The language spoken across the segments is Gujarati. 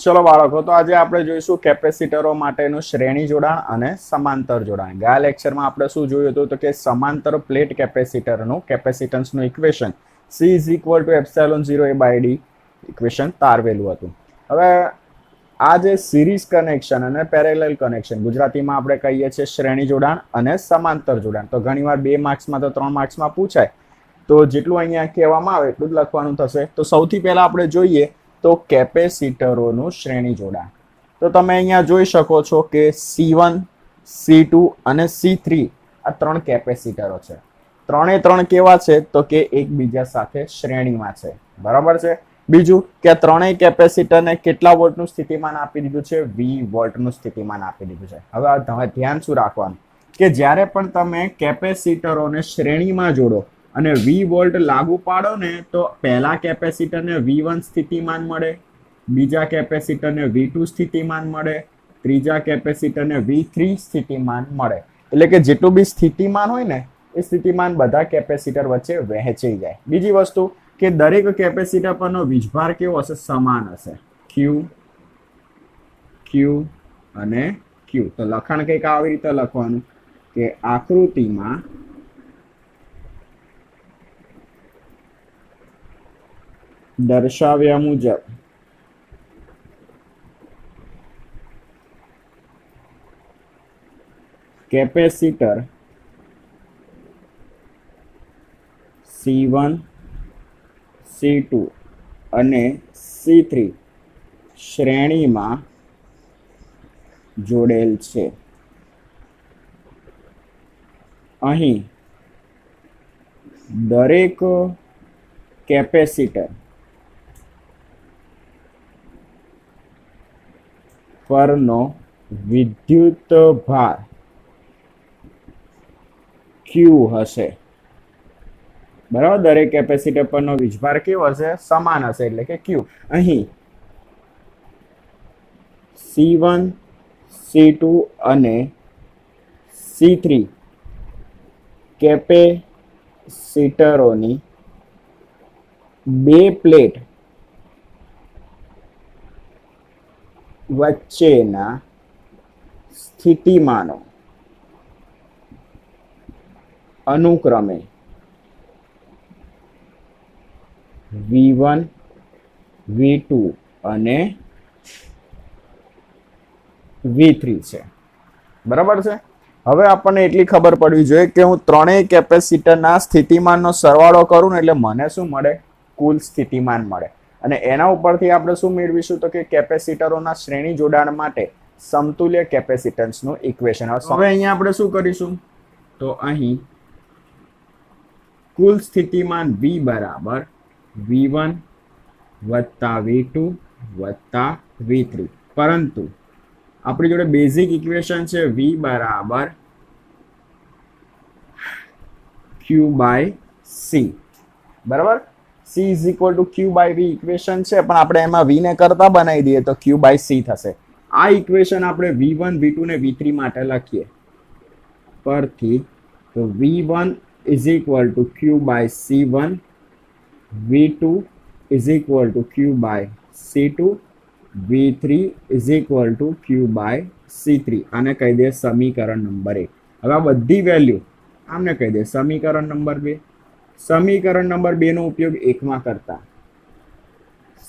ચલો બાળકો, તો આજે આપણે જોઈશું કેપેસિટરો માટેનું શ્રેણી જોડાણ અને સમાંતર જોડાણ. ગયા લેક્ચરમાં આપણે શું જોયું હતું તો કે સમાંતર પ્લેટ કેપેસિટરનું કેપેસિટન્સનું equation C is equal to epsilon 0 a by d equation તારવેલું હતું. હવે આ જે સિરીઝ કનેક્શન અને પેરેલલ કનેક્શન ગુજરાતીમાં આપણે કહીએ છીએ શ્રેણી જોડાણ અને સમાંતર જોડાણ. તો ઘણીવાર 2 માર્ક્સમાં તો 3 માર્ક્સમાં પૂછાય, તો જેટલું અહીંયા કહેવામાં આવે એટલું જ લખવાનું થશે. તો સૌથી પહેલા આપણે જોઈએ તો કેપેસિટરોનું શ્રેણી જોડાણ. તો તમે અહીંયા જોઈ શકો છો કે C1, C2 અને C3 આ 3 કેપેસિટરો છે. ત્રણે કેવા છે તો કે એકબીજા સાથે શ્રેણીમાં છે. બરાબર છે. બીજું કે ત્રણેય કેપેસિટરને કેટલા વોલ્ટનું સ્થિતિમાન આપી દીધું છે? 20 વોલ્ટનું સ્થિતિમાન આપી દીધું છે. હવે ધ્યાન શું રાખવાનું કે જ્યારે પણ તમે કેપેસિટરોને શ્રેણીમાં જોડો અને 20 વોલ્ટ લાગુ પાડો ને, તો પહેલા કેપેસિટરને V1 સ્થિતિમાન મળે, બીજા કેપેસિટરને V2 સ્થિતિમાન મળે, ત્રીજા કેપેસિટરને V3 સ્થિતિમાન મળે. એટલે કે જેટલું બી સ્થિતિમાન હોય ને એ સ્થિતિમાન બધા કેપેસિટર વચ્ચે વહેંચાઈ જાય. બીજી વસ્તુ કે દરેક કેપેસિટર પરનો વીજભાર કેવો હશે? સમાન હશે. Q અને Q. તો લખાણ કંઈક આવી રીતે લખવાનું કે આકૃતિમાં દર્શાવ્યા મુજબ કેપેસિટર C1, C2 અને C3 શ્રેણીમાં જોડેલ છે. અહીં દરેક કેપેસિટર પરનો વિદ્યુત ભાર Q હશે. બરાબર. દરેક કેપેસિટર પરનો વીજભાર કેવો હશે? સમાન હશે, એટલે કે Q. અહીં C1, C2 અને C3 કેપેસિટરોની બે પ્લેટ વચ્ચેના સ્થિતિમાનો અનુક્રમે V1, V2 અને V3 છે. બરાબર છે. હવે આપણને એટલી ખબર પડવી જોઈએ કે હું ત્રણેય કેપેસિટરના સ્થિતિમાનનો સરવાળો કરું ને એટલે મને શું મળે? કુલ સ્થિતિમાન મળે. અને એના ઉપરથી આપણે શું મેળવીશું તો કે કેપેસિટરોના શ્રેણી જોડાણ માટે સમતુલ્ય કેપેસિટન્સનું ઇક્વેશન. હવે અહીંયા આપણે શું કરીશું તો અહીં કુલ સ્થિતિમાન V બરાબર V1 વત્તા V2 વત્તા V3, પરંતુ આપણી જોડે બેઝિક ઇક્વેશન છે V બરાબર Q બાય C. બરાબર. C is equal to Q by V equation છે, પણ આપણે એમાં V ને કરતા બનાવી દઈએ તો Q by C થશે. આ ઇક્વેશન આપણે V1, V2 ને V3 માટે લખીએ પરથી તો V1 is equal to Q by C1, V2 is equal to Q by C2, V3 is equal to Q by C3. આને કહી દે સમીકરણ નંબર 1. હવે આ બધી વેલ્યુ આમને કહી દે સમીકરણ નંબર 2. સમીકરણ નંબર 2 નો ઉપયોગ 1 માં કરતા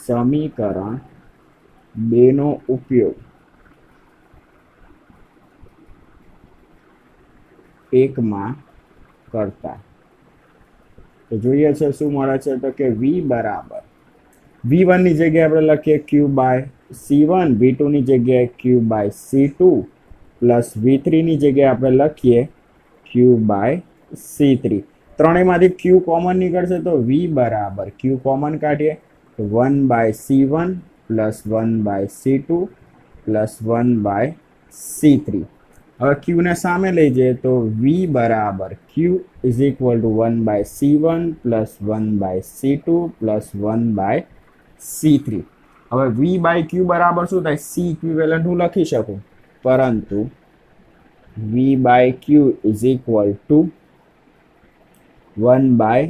સમીકરણ 2 નો ઉપયોગ 1 માં કરતા તો જોઈએ છે શું મળે છે તો કે V બરાબર V1 ની જગ્યાએ આપણે લખીએ Q બાય C1, V2 ની જગ્યાએ Q by C2 plus V3 ની જગ્યાએ આપણે લખીએ Q બાય C3. ત્રણેયમાંથી Q કોમન નીકળશે તો V બરાબર Q કોમન કાઢીએ તો 1 by C1 plus 1 by C2 plus 1 by C3. હવે Q ને સામે લઈ જઈએ તો V બરાબર Q is equal to 1 by C1 plus 1 by C2 plus 1 by C3. હવે V બાય Q બરાબર શું થાય? C ઇક્વિવેલન્ટ હું લખી શકું, પરંતુ V by Q is equal to 1 by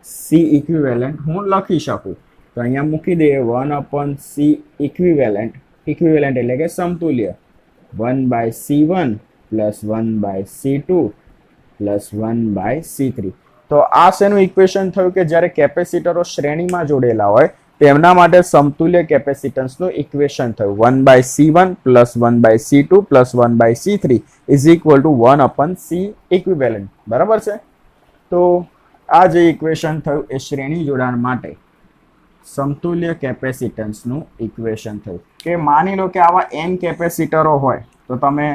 C equivalent હું લખી શકું. તો અહીંયા મૂકી દઈએ 1 upon C ઇક્વિવેલન્ટ ઇક્વિવેલન્ટ એટલે કે સમતુલ્ય 1/C1 plus 1/C2 plus 1/C3. તો આ શેનું ઇક્વેશન થયું કે જ્યારે કેપેસિટરો શ્રેણીમાં જોડેલા હોય તેમના માટે સમતુલ્ય કેપેસિટન્સનું ઇક્વેશન થયું 1/C1 plus 1/C2 plus 1/C3 is equal two 1/C equivalent. બરાબર છે. તો આ જે ઇક્વેશન થયું એ શ્રેણી જોડાણ માટે સમતુલ્ય કેપેસિટન્સનું ઇક્વેશન થયું. કે માની લો કે આવા n કેપેસિટરો હોય તો તમે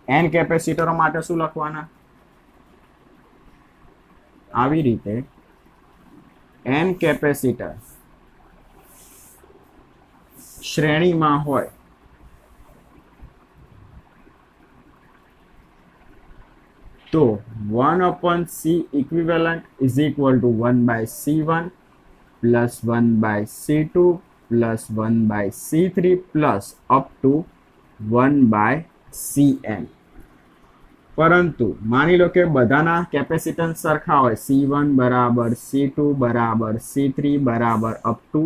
n કેપેસિટરો માટે શું લખવાના? આવી રીતે n કેપેસિટર શ્રેણીમાં હોય તો 1/C equivalent is equal to 1/C1 plus 1/C2 plus 1/C3 plus up to 1/Cn. પરંતુ માની લો કે બધાના કેપેસિટન્સ સરખા હોય, C1 બરાબર C2 બરાબર C3 બરાબર અપ ટુ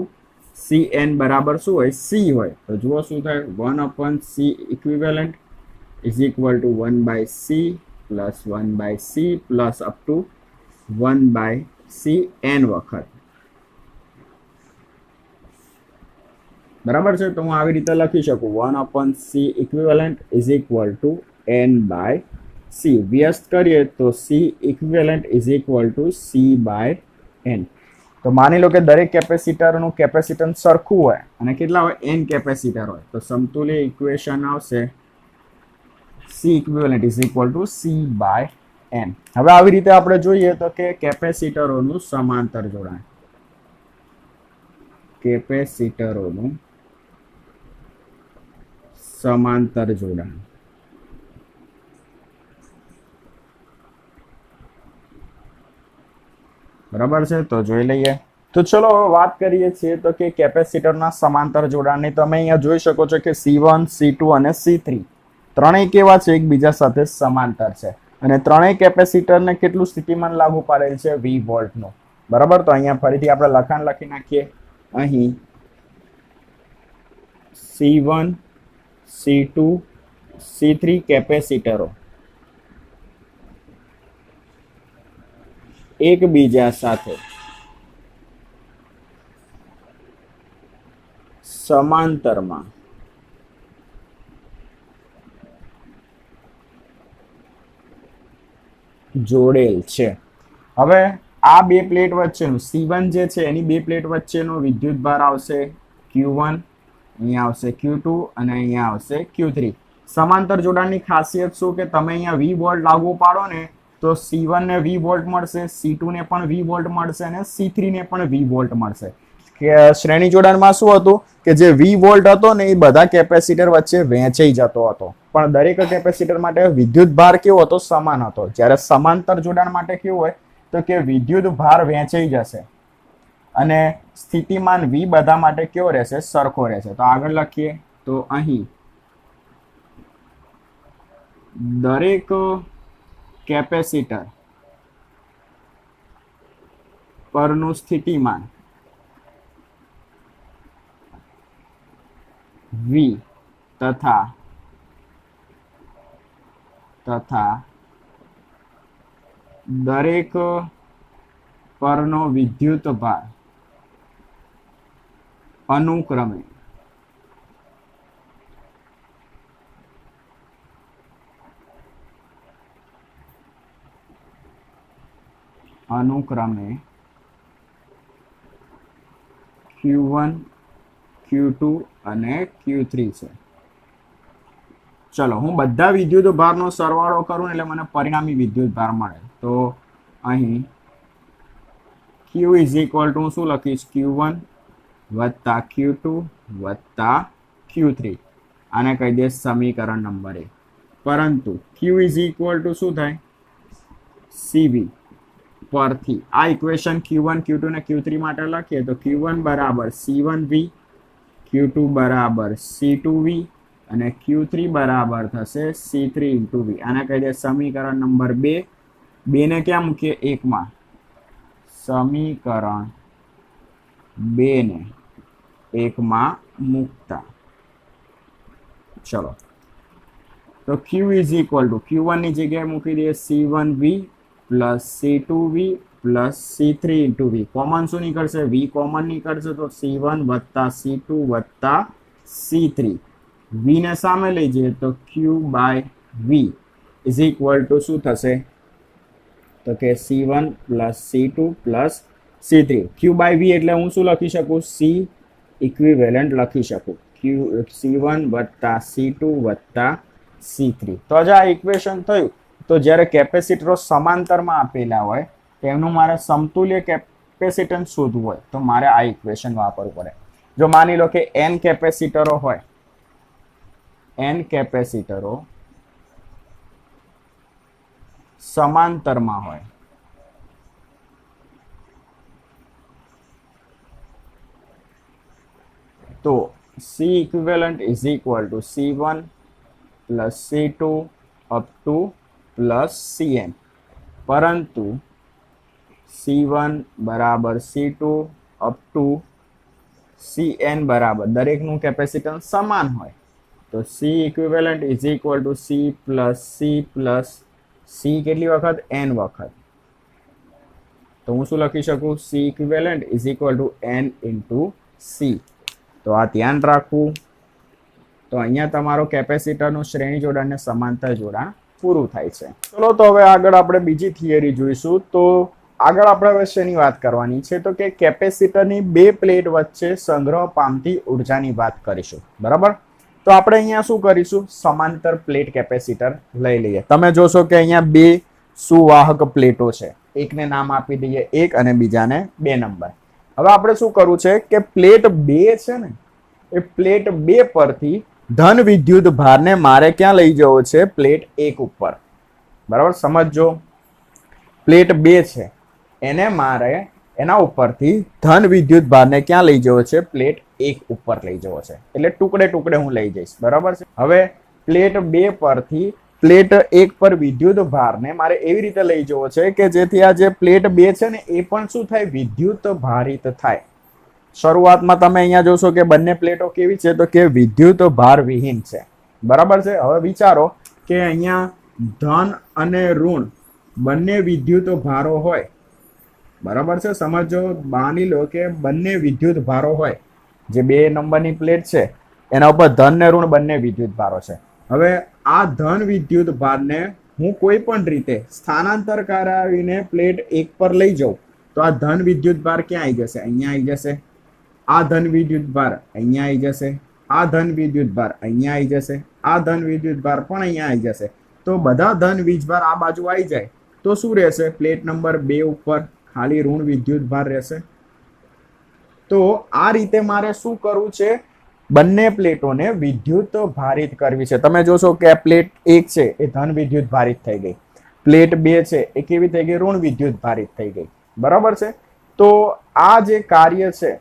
Cn બરાબર શું હોય? C હોય. તો જુઓ શું થાય? 1/C equivalent is equal to 1/C plus 1/C plus up to 1/Cn વખત. બરાબર છે. તો હું આવી રીતે લખી શકું 1/C equivalent is equal to n/C. વ્યસ્ત કરીએ તો C equivalent is equal to C/n. તો માની લો કે દરેક કેપેસિટરનું કેપેસિટન્સ સરખું હોય અને કેટલા હોય? n કેપેસિટર હોય. તો સમતુલ્ય ઇક્વેશન આવશે C equivalent is equal to C/n. હવે આવી રીતે આપણે જોઈએ તો કે કેપેસિટરોનું સમાંતર જોડાણ. કેપેસિટરોનું સમાંતર જોડાણ. બરાબર છે. તો જોઈ લઈએ. તો ચલો વાત કરીએ છીએ તો કે કેપેસિટરના સમાંતર જોડાણની. તમે અહીંયા જોઈ શકો છો કે C1, C2 અને C3 ત્રણેય કેવા છે? એકબીજા સાથે સમાંતર છે અને ત્રણેય કેપેસિટરને કેટલું સ્થિતિમાન લાગુ પાડેલ છે? V વોલ્ટનું. બરાબર. તો અહીંયા ફરીથી આપણે લખાણ લખી નાખીએ. અહીં C1, C2, C3 કેપેસિટરો એકબીજા સાથે સમાંતરમાં જોડેલ છે. હવે આ બે પ્લેટ વચ્ચેનું C1 જે છે એની બે પ્લેટ વચ્ચેનો વિદ્યુત ભાર આવશે Q1, અહીંયા આવશે Q2 અને અહીંયા આવશે Q3. સમાંતર જોડાણની ખાસિયત શું કે તમે અહીંયા V વોલ્ટ લાગુ પાડો ને તો C1 ને V વોલ્ટ મળશે, C2 ને પણ V વોલ્ટ મળશે અને C3 ને પણ V વોલ્ટ મળશે. કે શ્રેણી જોડાણમાં શું હતું કે જે V વોલ્ટ હતો ને એ બધા કેપેસિટર વચ્ચે વહેંચાઈ જતો હતો, પણ દરેક કેપેસિટર માટે વિદ્યુત ભાર કેવો હતો? સમાન હતો. જ્યારે સમાંતર જોડાણ માટે કેવું હોય તો કે વિદ્યુત ભાર વહેંચાઈ જશે અને સ્થિતિમાન V બધા માટે કેવો રહેશે? સરખો રહેશે. તો આગળ લખીએ તો અહીં દરેક કેપેસિટર પરનું સ્થિતિમાન V તથા દરેક પરનો વિદ્યુત ભાર અનુક્રમે Q1, Q2 અને Q3 છે. ચલો હું બધા વિદ્યુત ભારનો સરવાળો કરું એટલે મને પરિણામી વિદ્યુત ભાર મળે. તો અહીં Q ઇઝ ઇક્વલ ટુ શું લખીશ? Q1 વત્તા Q2 વત્તા Q3. આને કહી દે સમીકરણ નંબર 1. પરંતુ Q ઇઝ ઇક્વલ ટુ શું થાય? CV પરથી આ ઇક્વેશન Q1, Q2 ને Q3 માટે લખીએ તો Q1 બરાબર C1V, Q2 બરાબર C2V અને Q3 બરાબર થશે C3 × V. આને કહી દે સમીકરણ નંબર 2. 2 ને ક્યાં મૂકીએ? 1 માં. સમીકરણ 2 ને 1 માં મૂકતા ચલો, તો Q is equal two Q1 ની જગ્યાએ મૂકી દઈએ C1V plus C2V plus C3 into V. Common શું નીકળશે? V કોમન નીકળશે, તો C1 વત્તા C2 વત્તા C3. V ને સામે લઈ જઈએ તો Q by V is equal to શું થશે? તો કે C1 plus C2 plus C3. Q by V એટલે હું શું લખી શકું? C ઇક્વિવેલન્ટ લખી શકું, C1 વત્તા C2 વત્તા C3. તો આજે આ ઇક્વેશન થયું. તો જ્યારે કેપેસિટરો સમાંતરમાં આપેલા હોય તેમનું મારે સમતુલ્ય કેપેસિટન્સ શોધવું હોય તો મારે આ ઇક્વેશન વાપરવું પડે. જો માની લો કે n કેપેસિટરો હોય, n કેપેસિટરો સમાંતરમાં હોય તો C equivalent is equal to C1 plus C2 up to plus Cn. પરંતુ C1 બરાબર C2 up to Cn બરાબર દરેકનું કેપેસિટન્સ સમાન હોય તો C equivalent is equal to C plus C કેટલી વખત? n વખત. તો હું શું લખી શકું? C equivalent is equal to n into C. તો આ ધ્યાન રાખવું. તો અહીંયા તમારો કેપેસિટરનું શ્રેણી જોડાણ ને સમાંતર જોડાણ પૂરું થાય છે. ચલો, તો હવે આગળ આપણે બીજી થિયરી જોઈશું. તો આગળ આપણે હવે શેની વાત કરવાની છે? તો કે કેપેસિટરની બે પ્લેટ વચ્ચે સંગ્રહ પામતી ઉર્જાની વાત કરીશું. બરાબર? તો આપણે અહીંયા શું કરીશું? સમાંતર પ્લેટ કેપેસિટર લઈ લઈએ. તમે જોશો કે અહીંયા બે સુવાહક પ્લેટો છે. એકને નામ આપી દઈએ 1 અને બીજાને 2 નંબર. હવે આપણે શું કરવું છે કે પ્લેટ 2 છે ને એ પ્લેટ 2 પરથી ધન વિદ્યુત ભારને મારે ક્યાં લઈ જવો છે? પ્લેટ 1 ઉપર. બરાબર? સમજો, પ્લેટ 2 છે એને મારે એના ઉપરથી ધન વિદ્યુત ભારને ક્યાં લઈ જવો છે? પ્લેટ 1 ઉપર લઈ જવો છે. એટલે ટુકડે ટુકડે હું લઈ જઈશ. બરાબર છે? હવે પ્લેટ 2 પરથી પ્લેટ 1 પર વિદ્યુત ભારને મારે એવી રીતે લઈ જવો છે કે જેથી આ જે પ્લેટ 2 છે ને એ પણ શું થાય? વિદ્યુત ભારિત થાય. શરૂઆતમાં તમે અહીંયા જોશો કે બંને પ્લેટો કેવી છે? તો કે વિદ્યુત ભાર વિહીન છે. બરાબર છે? હવે વિચારો કે અહીંયા ધન અને ઋણ બંને વિદ્યુત ભારો હોય. બરાબર છે? સમજો, માની લો કે બંને વિદ્યુત ભારો હોય. જે 2 નંબરની પ્લેટ છે એના ઉપર ધન ને ઋણ બંને વિદ્યુત ભારો છે. હવે આ ધન વિદ્યુત ભારને હું કોઈ પણ રીતે સ્થાનાંતર કરાવીને પ્લેટ 1 પર લઈ જાઉં તો આ ધન વિદ્યુત ભાર ક્યાં આવી જશે? અહીંયા આવી જશે. આ ધન વિદ્યુત ભાર અહીંયા આવી જશે. આ ધન વિદ્યુત ભાર અહીંયા આવી જશે. આ ધન વિદ્યુત ભાર પણ અહીંયા આવી જશે. તો બધા ધન વીજભાર આ બાજુ આવી જાય તો શું રહેશે? પ્લેટ નંબર 2 ઉપર ખાલી ઋણ વિદ્યુત ભાર રહેશે. તો આ રીતે મારે શું કરવું છે? બંને પ્લેટોને વિદ્યુત ભારિત કરવી છે. તમે જોશો કે પ્લેટ 1 છે એ ધન વિદ્યુત ભારિત થઈ ગઈ. પ્લેટ 2 છે એ કેવી થઈ ગઈ? ઋણ વિદ્યુત ભારિત થઈ ગઈ. બરાબર છે? તો આ જે કાર્ય છે,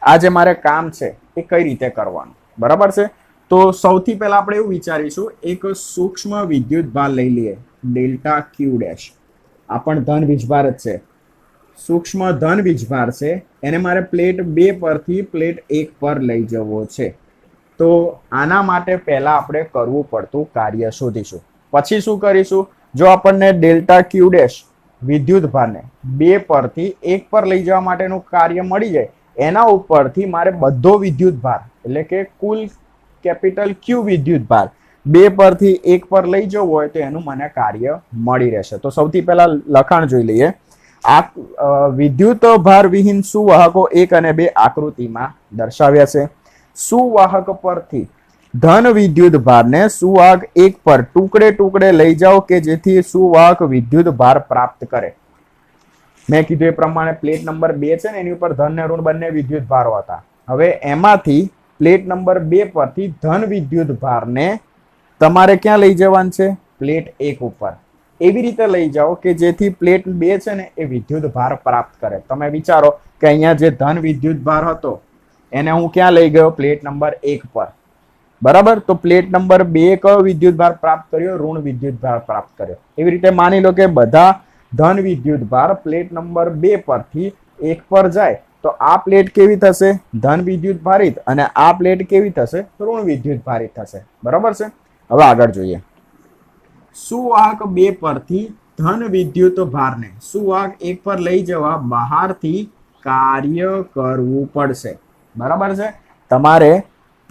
આ જે મારે કામ છે એ કઈ રીતે કરવાનું? બરાબર છે? તો સૌથી પહેલા આપણે એવું વિચારીશું, એક સૂક્ષ્મ વિદ્યુત ભાર લઈ લઈએ, ડેલ્ટા ક્યુ ડેશ. આ પણ ધન વીજભાર જ છે. સૂક્ષ્મ ધન વીજભાર છે એને મારે પ્લેટ 2 પરથી પ્લેટ 1 પર લઈ જવો છે. તો આના માટે પહેલા આપણે કરવું પડતું કાર્ય શોધીશું. પછી શું કરીશું? જો આપણને ડેલ્ટા ક્યુ ડેશ વિદ્યુત ભારને 2 પરથી 1 પર લઈ જવા માટેનું કાર્ય મળી જાય, એના ઉપરથી મારે બધો વિદ્યુત ભાર એટલે કે કુલ કેપિટલ ક્યુ વિદ્યુત ભાર 2 પરથી 1 પર લઈ જવું હોય તો એનું મને કાર્ય મળી રહેશે. તો સૌથી પહેલા લખાણ જોઈ લઈએ. આ વિદ્યુત ભાર વિહીન સુવાહકો 1 અને 2 આકૃતિમાં દર્શાવ્યા છે. સુવાહક પરથી ધન વિદ્યુત ભારને સુવાહક 1 પર ટુકડે ટુકડે લઈ જાઓ કે જેથી સુવાહક વિદ્યુત ભાર પ્રાપ્ત કરે. મેં કીધું એ પ્રમાણે પ્લેટ નંબર 2 છે ને એની ઉપર ધન ને ઋણ બંને વિદ્યુત ભારો હતા. હવે એમાંથી પ્લેટ નંબર 2 પરથી ધન વિદ્યુત ભારને તમારે ક્યાં લઈ જવાનું છે? પ્લેટ 1 ઉપર. એવી રીતે લઈ જાઓ કે જેથી પ્લેટ 2 છે ને એ વિદ્યુત ભાર પ્રાપ્ત કરે. તમે વિચારો કે અહીંયા જે ધન વિદ્યુત ભાર હતો એને હું ક્યાં લઈ ગયો? પ્લેટ નંબર 1 પર. બરાબર? તો પ્લેટ નંબર 2 કયો વિદ્યુત ભાર પ્રાપ્ત કર્યો? ઋણ વિદ્યુત ભાર પ્રાપ્ત કર્યો. એવી રીતે માની લો કે બધા ધન વિદ્યુત ભાર પ્લેટ નંબર 2 પરથી 1 પર જાય તો આ પ્લેટ કેવી થશે? ધન વિદ્યુત ભારિત, અને આ પ્લેટ કેવી થશે? ઋણ વિદ્યુત ભારિત થશે. બરાબર છે. હવે આગળ જોઈએ. સુવાહક 2 પરથી ધન વિદ્યુત ભારને સુવાહક 1 પર લઈ જવા બહારથી કાર્ય કરવું પડશે. બરાબર છે. તમારે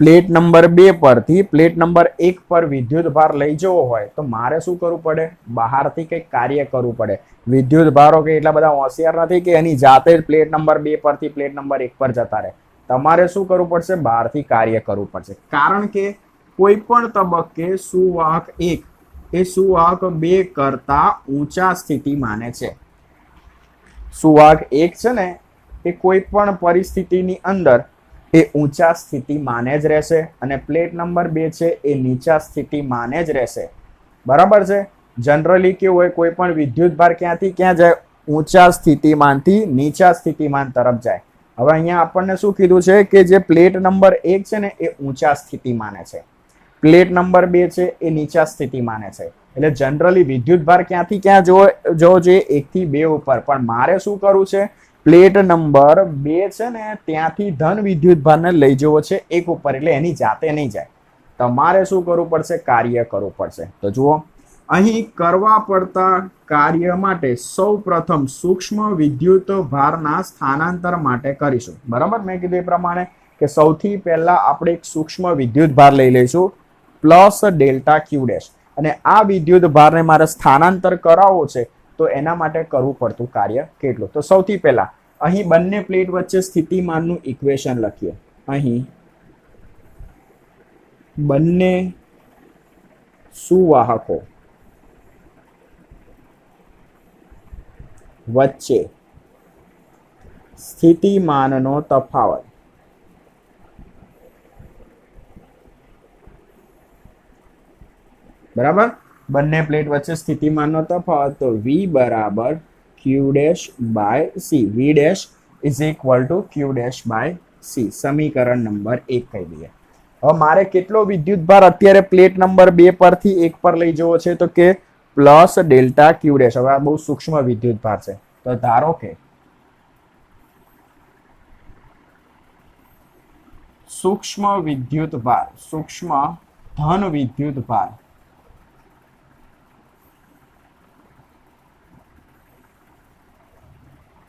પ્લેટ નંબર 2 પરથી પ્લેટ નંબર 1 પર વિદ્યુત ભાર લઈ જવો હોય તો મારે શું કરવું પડે? બહારથી કંઈક કાર્ય કરવું પડે. વિદ્યુત ભારો કે એટલા બધા હોશિયાર નથી કે એની જાતે જ પ્લેટ નંબર 2 પરથી પ્લેટ નંબર 1 પર જતા રહે. તમારે શું કરવું પડશે? બહારથી કાર્ય કરવું પડશે. કારણ કે કોઈ પણ તબક્કે સુવાહક 1 એ સુવાહક 2 કરતા ઊંચા સ્થિતિ માને છે. સુવાહક 1 છે ને એ કોઈ પણ પરિસ્થિતિની અંદર એ ઊંચા સ્થિતિ માને જ રહેશે, અને પ્લેટ નંબર 2 છે એ નીચા સ્થિતિ માને જ રહેશે. બરાબર છે. જનરલી કેવું હોય, કોઈ પણ વિદ્યુત ભાર ક્યાંથી ક્યાં જાય? ઊંચા સ્થિતિમાનથી નીચા સ્થિતિમાન તરફ જાય. હવે અહીંયા આપણને શું કીધું છે કે જે પ્લેટ નંબર 1 છે ને એ ઊંચા સ્થિતિ માને છે, પ્લેટ નંબર 2 છે એ નીચા સ્થિતિ માને છે. એટલે જનરલી વિદ્યુત ભાર ક્યાંથી ક્યાં જવો જોઈએ? 1 થી 2 ઉપર. પણ મારે શું કરવું છે? પ્લેટ નંબર 2 છે ને ત્યાંથી ધન વિદ્યુત ભારને લઈ જવો છે 1 ઉપર, એટલે એની જાતે નહીં જાય. તમારે શું કરવું પડશે? કાર્ય કરવું પડશે. તો જુઓ, અહીં કરવા પડતા કાર્ય માટે સૌ પ્રથમ સૂક્ષ્મ વિદ્યુત ભારના સ્થાનાંતર માટે કરીશું. બરાબર, મેં કીધું એ પ્રમાણે કે સૌથી પહેલા આપણે એક સૂક્ષ્મ વિદ્યુત ભાર લઈ લઈશું પ્લસ ડેલ્ટા ક્યુ ડેશ, અને આ વિદ્યુત ભારને મારે સ્થાનાંતર કરાવવો છે તો એના માટે કરવું પડતું કાર્ય કેટલું? તો સૌથી પહેલા અહીં બંને પ્લેટ વચ્ચે સ્થિતિમાનનું ઇક્વેશન લખીએ. અહીં બંને સુવાહકો વચ્ચે સ્થિતિમાનનો તફાવત બરાબર, બંને પ્લેટ વચ્ચે સ્થિતિમાનનો તફાવત, તો V બરાબર Q dash by C. V dash is equal to Q dash by C. સમીકરણ નંબર 1 કહી દઈએ. હવે મારે કેટલો વિદ્યુત ભાર અત્યારે પ્લેટ નંબર 2 પરથી 1 પર લઈ જવો છે? તો કે પ્લસ ડેલ્ટા ક્યુ ડેશ. હવે આ બહુ સૂક્ષ્મ વિદ્યુત ભાર છે, તો ધારો કે સૂક્ષ્મ વિદ્યુત ભાર, સૂક્ષ્મ ધન વિદ્યુત ભાર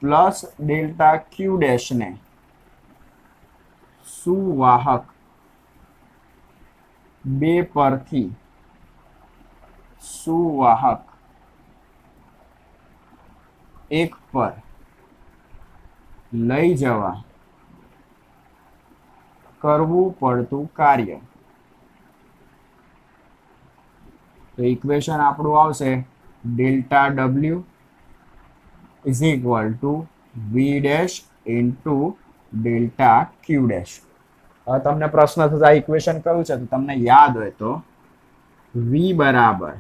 પ્લસ ડેલ્ટા ક્યુ ડેશ ને સુવાહક 2 પરથી સુવાહક 1 પર લઈ જવા કરવું પડતું કાર્ય. તો ઇક્વેશન આપણું આવશે delta W is equal to V dash into delta Q dash. હવે તમને પ્રશ્ન થશે આ ઇક્વેશન કયું છે? તો તમને યાદ હોય તો V બરાબર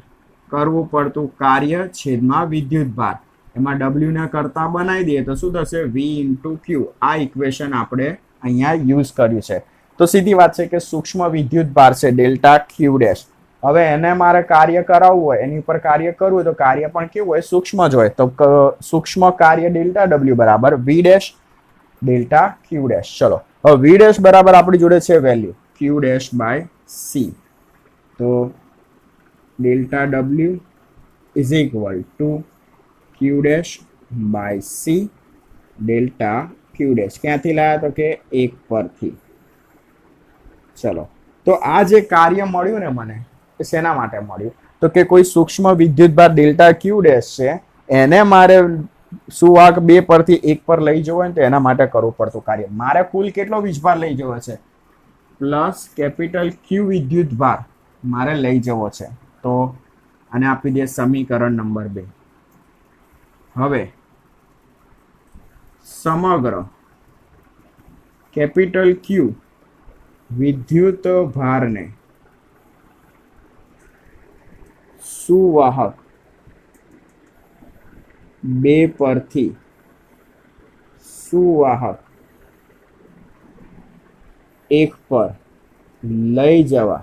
કરવું પડતું કાર્ય છેદમાં વિદ્યુત ભાર, એમાં W ને કરતા બનાવી દઈએ તો શું થશે? V ઇન્ટુ ક્યુ. આ ઇક્વેશન આપણે અહીંયા યુઝ કર્યું છે. તો સીધી વાત છે કે સૂક્ષ્મ વિદ્યુત ભાર છે ડેલ્ટા ક્યુ ડેશ. હવે એને મારે કાર્ય કરાવવું હોય, એની ઉપર કાર્ય કરવું હોય તો કાર્ય પણ કેવું હોય? સૂક્ષ્મ જ હોય. તો સૂક્ષ્મ કાર્ય ડેલ્ટા W બરાબર V dash delta Q dash. ચલો, હવે V ડેશ બરાબર આપણી જોડે છે value Q dash by C. તો delta W is equal to Q dash by C delta Q dash. ક્યાંથી લાયા? તો કે 1 પરથી. ચલો, તો આ જે કાર્ય મળ્યું ને મને, એ શેના માટે મળ્યું? તો કે કોઈ સૂક્ષ્મ વિદ્યુત ભાર ડેલ્ટા ક્યુ ડેશ છે, એને મારે સુવાહક 2 પરથી 1 પર લઈ જવો હોય ને તો એના માટે કરવું પડતું કાર્ય. મારે કુલ કેટલો વીજભાર લઈ જવો છે? પ્લસ કેપિટલ Q વિદ્યુત ભાર મારે લઈ જવો છે. તો આને આપી દે સમીકરણ નંબર 2. હવે સમગ્ર કેપિટલ Q વિદ્યુત ભારને સુવાહક 2 પરથી સુવાહક 1 પર લઈ જવા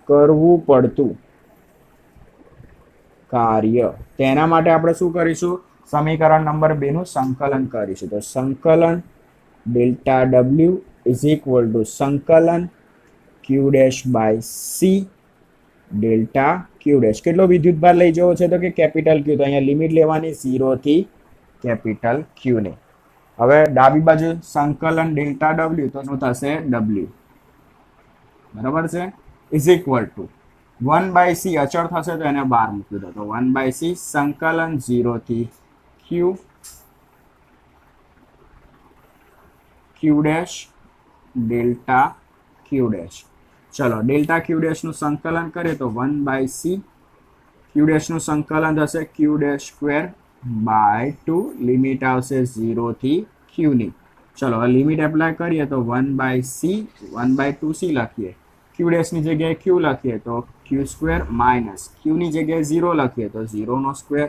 કરવું પડતું કાર્ય. તેના માટે આપણે શું કરીશું? સમીકરણ નંબર 2 નું સંકલન કરીશું. તો સંકલન delta W is equal to સંકલન Q dash by C delta Q dash. કેટલો વિદ્યુતભાર લઈ જવો છે? તો કે કેપિટલ ક્યુ. તો અહીંયા લિમિટ લેવાની 0 થી કેપિટલ ક્યુ ની. હવે ડાબી બાજુ સંકલન ડેલ્ટા ડબલ્યુ, તો શું થશે? ડબલ્યુ, બરાબર છે, ઇઝ ઇક્વલ ટુ 1/c અચળ થશે તો એને બહાર મૂકી દો. તો 1/c સંકલન 0 થી Q Q dash delta Q dash. ચલો ડેલ્ટા ક્યુ ડેશ નું સંકલન કરીએ તો 1/c ક્યુ ડેશ નું સંકલન થશે Q dash square by 2, limit આવશે 0 થી ક્યુ ની. ચલો હવે લિમિટ એપ્લાય કરીએ તો 1/c 1/2c લખીએ, ક્યુ ડેશ ની જગ્યાએ ક્યુ લખીએ તો ક્યુ સ્ક્વેર માઇનસ ક્યુ ની જગ્યાએ 0 લખીએ તો 0 નો સ્ક્વેર.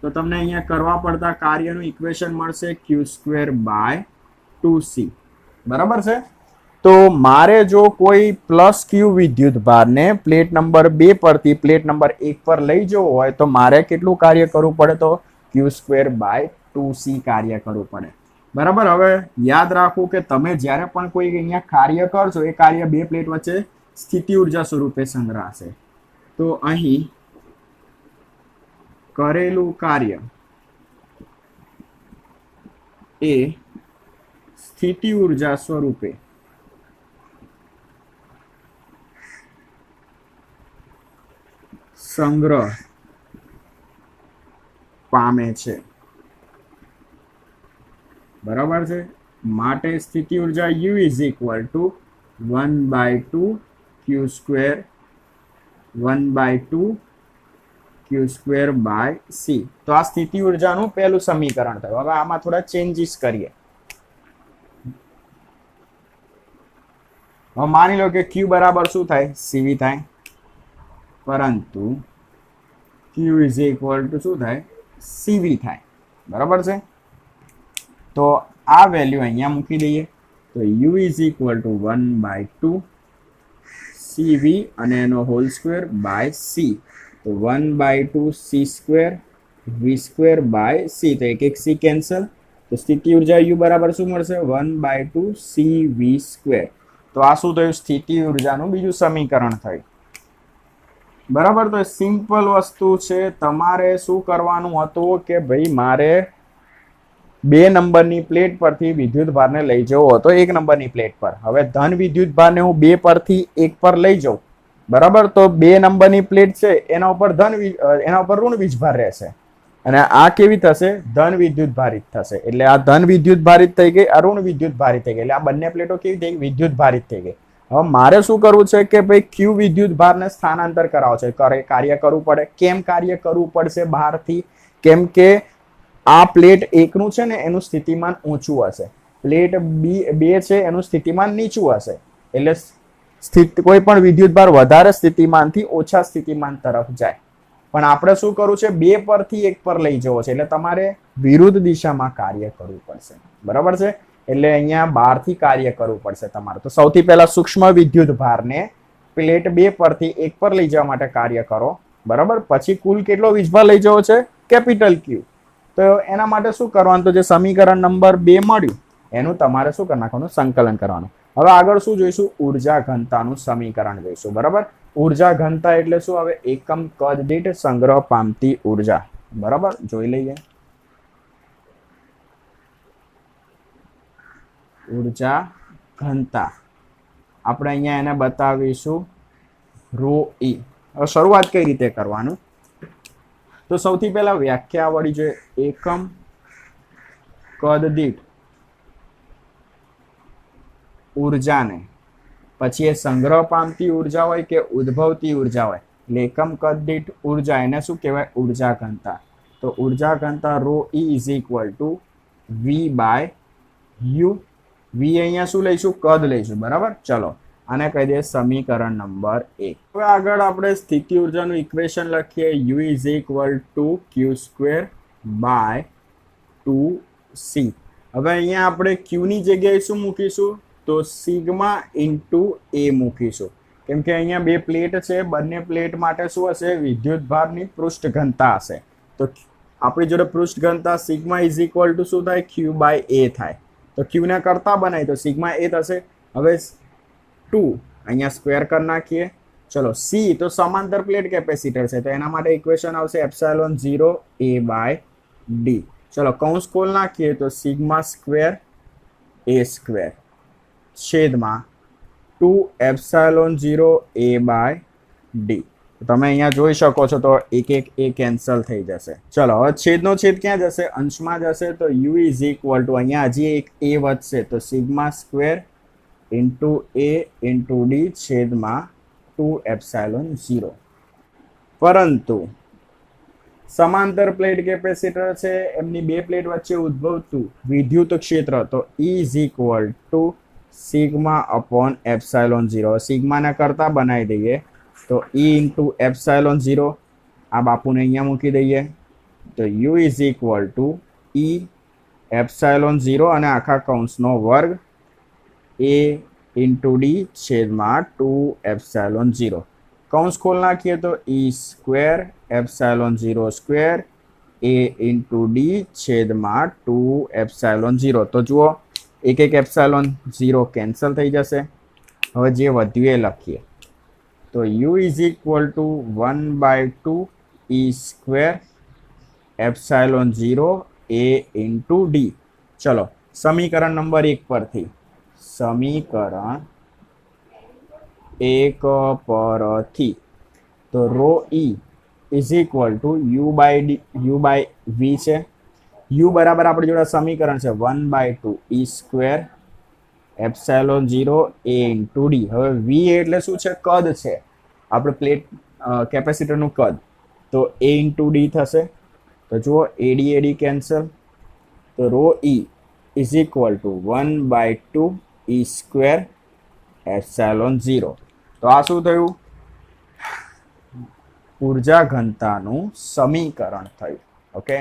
તો તમને અહીંયા કરવા પડતા કાર્યનું ઇક્વેશન મળશે ક્યુ સ્ક્વેર બાય 2c. બરાબર છે. તો મારે જો કોઈ પ્લસ ક્યુ વિદ્યુત ભારને પ્લેટ નંબર 2 પરથી પ્લેટ નંબર 1 પર લઈ જવો હોય તો મારે કેટલું કાર્ય કરવું પડે? તો ક્યુ સ્ક્વેર બાય 2c કાર્ય કરવું પડે. બરાબર. હવે યાદ રાખવું કે તમે જ્યારે પણ કોઈ અહીંયા કાર્ય કરશો એ કાર્ય બે પ્લેટ વચ્ચે સ્થિતિ ઉર્જા સ્વરૂપે સંગ્રહાશે. તો અહીં કરેલું કાર્ય એ સ્થિતિ ઉર્જા સ્વરૂપે સંગ્રહ પામે છે. બરાબર છે. માટે સ્થિતિ ઉર્જા U is equal to 1/2 Q square 1/2 Q square by C. તો આ સ્થિતિ ઉર્જાનું પહેલું સમીકરણ થયું. હવે આમાં થોડા ચેન્જીસ કરીએ. હવે માની લો કે Q બરાબર શું થાય? CV થાય, પરંતુ Q ઇઝ ઇક્વલ ટુ શું થાય? CV થાય. બરાબર છે. તો આ વેલ્યુ અહીંયા મૂકી દઈએ. તો U is equal to 1/2 CV અને એનો હોલ સ્ક્વેર બાય C. તો 1/2 C square V square by C. તો એક C કેન્સલ. તો સ્થિતિ ઉર્જા U બરાબર શું મળશે? 1/2 CV સ્ક્વેર. તો આ શું થયું? સ્થિતિ ઉર્જાનું બીજું સમીકરણ થયું. બરાબર. તો સિમ્પલ વસ્તુ છે. તમારે શું કરવાનું હતું કે ભાઈ મારે 2 નંબરની પ્લેટ પરથી વિદ્યુત ભારને લઈ જવો હતો 1 નંબરની પ્લેટ પર. હવે ધન વિદ્યુત ભારને હું 2 પરથી 1 પર લઈ જાઉં, બરાબર, તો 2 નંબરની પ્લેટ છે એના ઉપર એના ઉપર ઋણ વીજભાર રહેશે અને આ કેવી થશે? ધન વિદ્યુત ભારિત થશે. એટલે આ ધન વિદ્યુત ભારિત થઈ ગઈ, આ ઋણ વિદ્યુત ભારિત થઈ ગઈ. એટલે આ બંને પ્લેટો કેવી થઈ ગઈ? વિદ્યુત ભારિત થઈ ગઈ. હવે મારે શું કરવું છે કે ભાઈ ક્યુ વિદ્યુત ભારને સ્થાનાંતર કરાવો છે, કાર્ય કરવું પડે. કેમ કાર્ય કરવું પડશે બહારથી? કેમ કે આ પ્લેટ 1 નું છે ને એનું સ્થિતિમાન ઊંચું હશે, પ્લેટ 2 છે એનું સ્થિતિમાન નીચું હશે. એટલે કોઈ પણ વિદ્યુત ભાર વધારે સ્થિતિમાનથી ઓછા સ્થિતિમાન તરફ જાય. પણ આપણે શું કરવું છે? 2 પરથી 1 પર લઈ જવો છે. એટલે તમારે વિરુદ્ધ દિશામાં કાર્ય કરવું પડશે. બરાબર છે. એટલે અહીંયા બહારથી કાર્ય કરવું પડશે તમારે. તો સૌથી પહેલા સૂક્ષ્મ વિદ્યુત ભારને પ્લેટ 2 પરથી 1 પર લઈ જવા માટે કાર્ય કરો. બરાબર. પછી કુલ કેટલો વીજભાર લઈ જવો છે? કેપિટલ ક્યુ. તો એના માટે શું કરવાનું? તો જે સમીકરણ નંબર 2 મળ્યું એનું તમારે શું કરી નાખવાનું? સંકલન કરવાનું. હવે આગળ શું જોઈશું? ઉર્જા ઘનતાનું સમીકરણ જોઈશું. બરાબર. ઉર્જા ઘનતા એટલે શું? હવે એકમ કદ દીઠ સંગ્રહ પામતી ઉર્જા. બરાબર. જોઈ લઈએ. ઉર્જા ઘનતા આપણે અહીંયા એને બતાવીશું ρe. હવે શરૂઆત કઈ રીતે કરવાનું? તો સૌથી પહેલા વ્યાખ્યા વળી જોઈએ. એકમ કદ દીઠ ઉર્જાને, પછી એ સંગ્રહ પામતી ઉર્જા હોય કે ઉદ્ભવતી ઉર્જા હોય, એટલે એકમ કદ દીઠ ઉર્જા એને શું કહેવાય? ઉર્જા ઘનતા. તો ઉર્જા ઘનતા ρe is equal two V/U. V અહીંયા શું લઈશું? કદ લઈશું. બરાબર. ચલો આને કહી દઈએ સમીકરણ નંબર 1. હવે આગળ આપણે સ્થિતિ ઉર્જાનું ઇક્વેશન લખીએ. U is equal to Q square by 2c. હવે અહીંયા આપણે ક્યુ ની જગ્યાએ શું મૂકીશું? તો સિગ્મા ઇન્ટુ એ મૂકીશું. કેમ કે અહીંયા 2 પ્લેટ છે, બંને પ્લેટ માટે શું હશે? વિદ્યુત ભારની પૃષ્ઠ ઘનતા હશે. તો આપણી જોડે પૃષ્ઠ ઘનતા સિગ્મા ઇઝ ઇક્વલ ટુ શું થાય, ક્યુ બાય એ થાય. તો ક્યુ ને કરતા બનાવી તો સિગ્મા એ થશે. હવે 2 અહીંયા સ્ક્વેર કરી નાખીએ. ચલો સી તો સમાંતર પ્લેટ કેપેસિટર છે, તો એના માટે ઇક્વેશન આવશે એપ્સાયલોન 0 એ બાય ડી. ચલો કૌંસ ખોલ નાખીએ તો સિગ્મા સ્ક્વેર એ સ્ક્વેર છેદમાં 2 એપ્સાયલોન 0 એ બાય ડી. તમે અહીંયા જોઈ શકો છો તો એક એક એ કેન્સલ થઈ જશે. ચલો હવે છેદનો છેદ ક્યાં જશે, અંશમાં જશે. તો યુ ઇઝ ઇક્વલ ટુ અહીંયા હજી એક એ વધશે તો સિગ્મા સ્ક્વેર ઇન્ટુ એ ઇન્ટુ ડી છેદમાં 2 એપ્સાયલોન 0. પરંતુ સમાંતર પ્લેટ કેપેસિટર છે, એમની બે પ્લેટ વચ્ચે ઉદ્ભવતું વિદ્યુત ક્ષેત્ર તો E is equal to sigma upon epsilon 0. સિગ્માને કરતા બનાવી દઈએ તો E ઇન્ટુ એપ્સાયલોન 0 આ બાપુને અહીંયા મૂકી દઈએ તો U is equal two E epsilon 0 અને આખા કૌંસનો વર્ગ A ઇન્ટુ ડી છેદમાં 2 એપ્સાયલોન 0. કૌંસ ખોલ નાખીએ તો E square epsilon 0 square A into D છેદમાં 2 એપ્સાયલોન 0. તો જુઓ એક એક એપ્સાયલોન 0 કેન્સલ થઈ જશે. હવે જે વધ્યું એ લખીએ તો U is equal to 1/2 E square epsilon 0 A into D. ચલો સમીકરણ નંબર 1 પરથી, સમીકરણ 1 પરથી તો rho E is equal to U by V છે. U બરાબર આપણી જોડે સમીકરણ છે 1/2 E square epsilon 0 A into D. હવે V એટલે શું છે, કદ છે આપણે પ્લેટ કેપેસિટરનું કદ, તો A ઇન્ટુ ડી થશે. તો જુઓ એડી એડી કેન્સલ. તો rho E is equal to 1/2 E square epsilon 0. તો આ શું થયું, ઉર્જા ઘનતાનું સમીકરણ થયું. ઓકે.